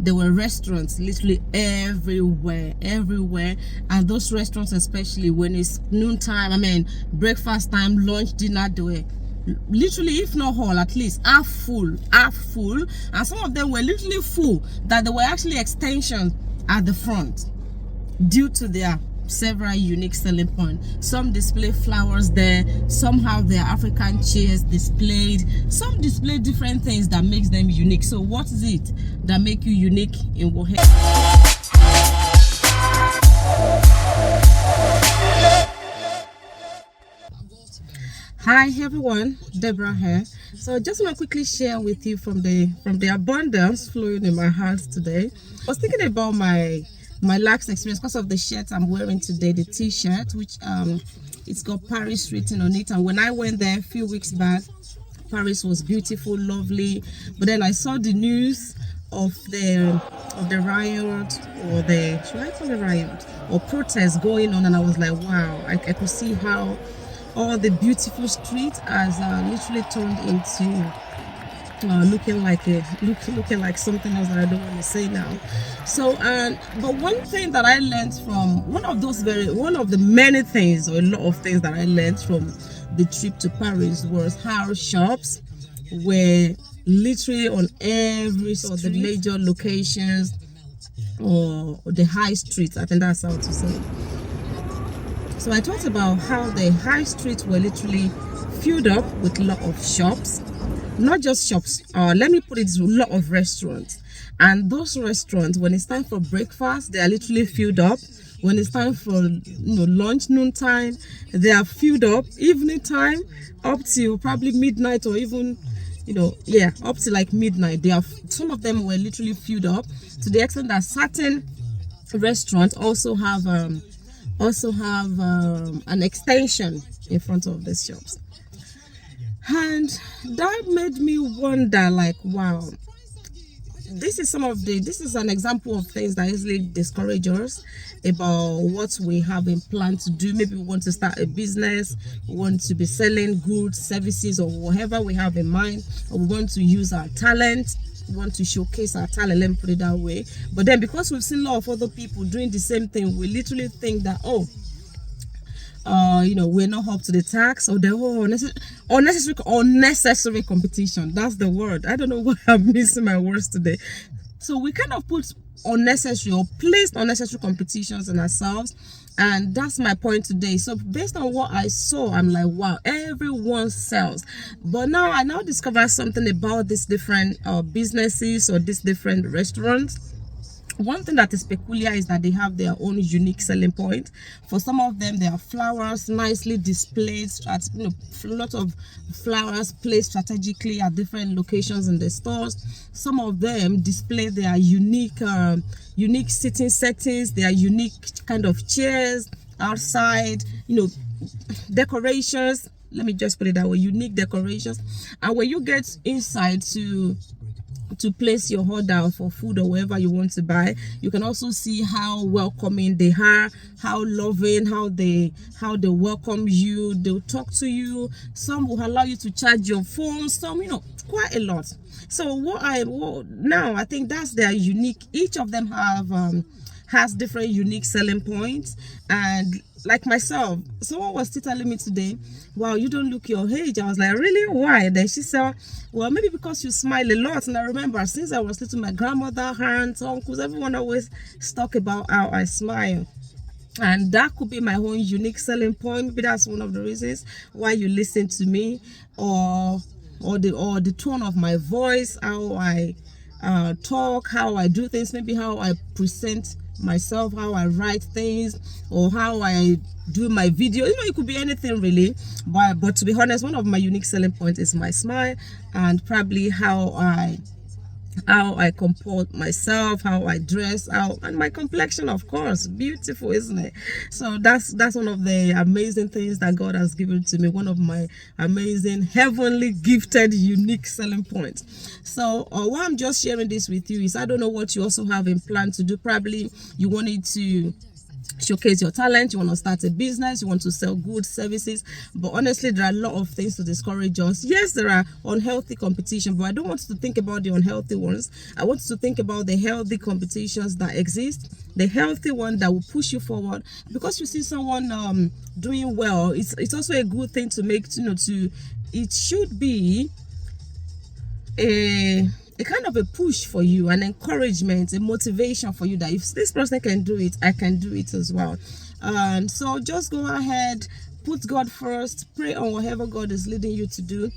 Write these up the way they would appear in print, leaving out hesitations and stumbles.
there were restaurants literally everywhere, and those restaurants, especially when it's noontime, I mean breakfast time, lunch, dinner, they were literally, if not all, at least half full, and some of them were literally full that there were actually extensions at the front due to their several unique selling points. Some display flowers there, some have their African chairs displayed, some display different things that makes them unique. So what is it that make you unique in Wohe? Hi everyone, Deborah here. So I just want to quickly share with you from the abundance flowing in my heart today. I was thinking about my last experience because of the shirt I'm wearing today, the t-shirt, which it's got Paris written on it. And when I went there a few weeks back, Paris was beautiful, lovely. But then I saw the news of the riot, or the, should I call it riot, or protest going on, and I was like, wow, I could see how all the beautiful street has literally turned into looking like something else that I don't want to say now. So but one thing that I learned from one of the many things, or a lot of things that I learned from the trip to Paris, was how shops were literally on every sort of the major locations, or the high streets, I think that's how to say it. So I talked about how the high streets were literally filled up with a lot of shops, not just shops, let me put it, a lot of restaurants. And those restaurants, when it's time for breakfast, they are literally filled up. When it's time for lunch, noontime, they are filled up. Evening time, up to probably midnight, or even up to like midnight, some of them were literally filled up, to the extent that certain restaurants also have an extension in front of the shops. And that made me wonder, like, wow, this is an example of things that easily discourage us about what we have in plan to do. Maybe we want to start a business, we want to be selling goods, services, or whatever we have in mind, or we want to use our talent, we want to showcase our talent, let me put it that way. But then because we've seen a lot of other people doing the same thing, we literally think that, we're not up to the task, or the whole unnecessary competition. That's the word. I don't know why I'm missing my words today. So we kind of put unnecessary, or placed unnecessary competitions on ourselves. And that's my point today. So based on what I saw, I'm like, wow, everyone sells. But now I discover something about these different businesses, or these different restaurants. One thing that is peculiar is that they have their own unique selling point. For some of them, there are flowers nicely displayed, a lot of flowers placed strategically at different locations in the stores. Some of them display their unique sitting settings, their unique kind of chairs outside, decorations. Let me just put it that way, unique decorations. And when you get inside to place your order for food or whatever you want to buy, you can also see how welcoming they are, how loving, how they welcome you. They'll talk to you. Some will allow you to charge your phone, some quite a lot. So now I think that's their unique. Each of them has different unique selling points. And like myself, someone was still telling me today, wow, you don't look your age. I was like, really? Why? Then she said, well, maybe because you smile a lot. And I remember since I was little, my grandmother, aunts, uncles, everyone always talk about how I smile. And that could be my own unique selling point. Maybe that's one of the reasons why you listen to me, or the tone of my voice, how I talk, how I do things, maybe how I present myself, how I write things, or how I do my video. It could be anything really, but to be honest, one of my unique selling points is my smile, and probably how I comport myself, how I dress, and my complexion, of course, beautiful, isn't it? So that's one of the amazing things that God has given to me, one of my amazing, heavenly gifted, unique selling points. So why I'm just sharing this with you is, I don't know what you also have in plan to do. Probably you wanted to showcase your talent, you want to start a business, you want to sell goods, services. But honestly, there are a lot of things to discourage us. Yes, there are unhealthy competition, but I don't want you to think about the unhealthy ones. I want you to think about the healthy competitions that exist, the healthy one that will push you forward. Because you see someone doing well, it's also a good thing to make, it should be a kind of a push for you, an encouragement, a motivation for you, that if this person can do it, I can do it as well. And so just go ahead, put God first, pray on whatever God is leading you to do,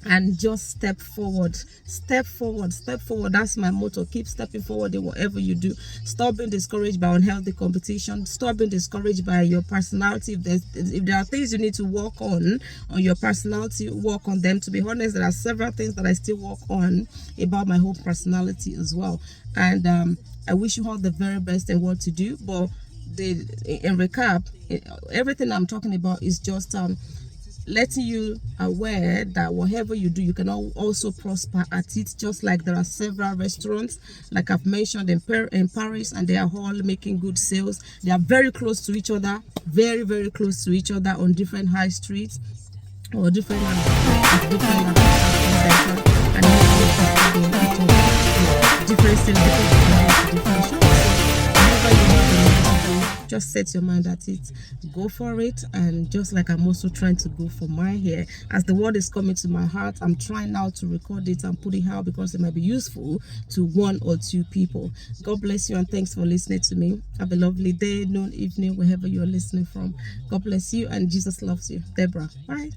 and just step forward, step forward, step forward. That's my motto. Keep stepping forward in whatever you do. Stop being discouraged by unhealthy competition. Stop being discouraged by your personality. If there are things you need to work on your personality, work on them. To be honest, there are several things that I still work on about my whole personality as well. And I wish you all the very best in what to do. But in recap, everything I'm talking about is just letting you aware that whatever you do, you can also prosper at it. Just like there are several restaurants, like I've mentioned, in Paris, and they are all making good sales. They are very close to each other, very, very close to each other on different high streets or different different just set your mind at it, go for it. And just like I'm also trying to go for my hair, as the word is coming to my heart, I'm trying now to record it and put it out because it might be useful to one or two people. God bless you, and thanks for listening to me. Have a lovely day, noon, evening, wherever you're listening from. God bless you, and Jesus loves you. Deborah, bye.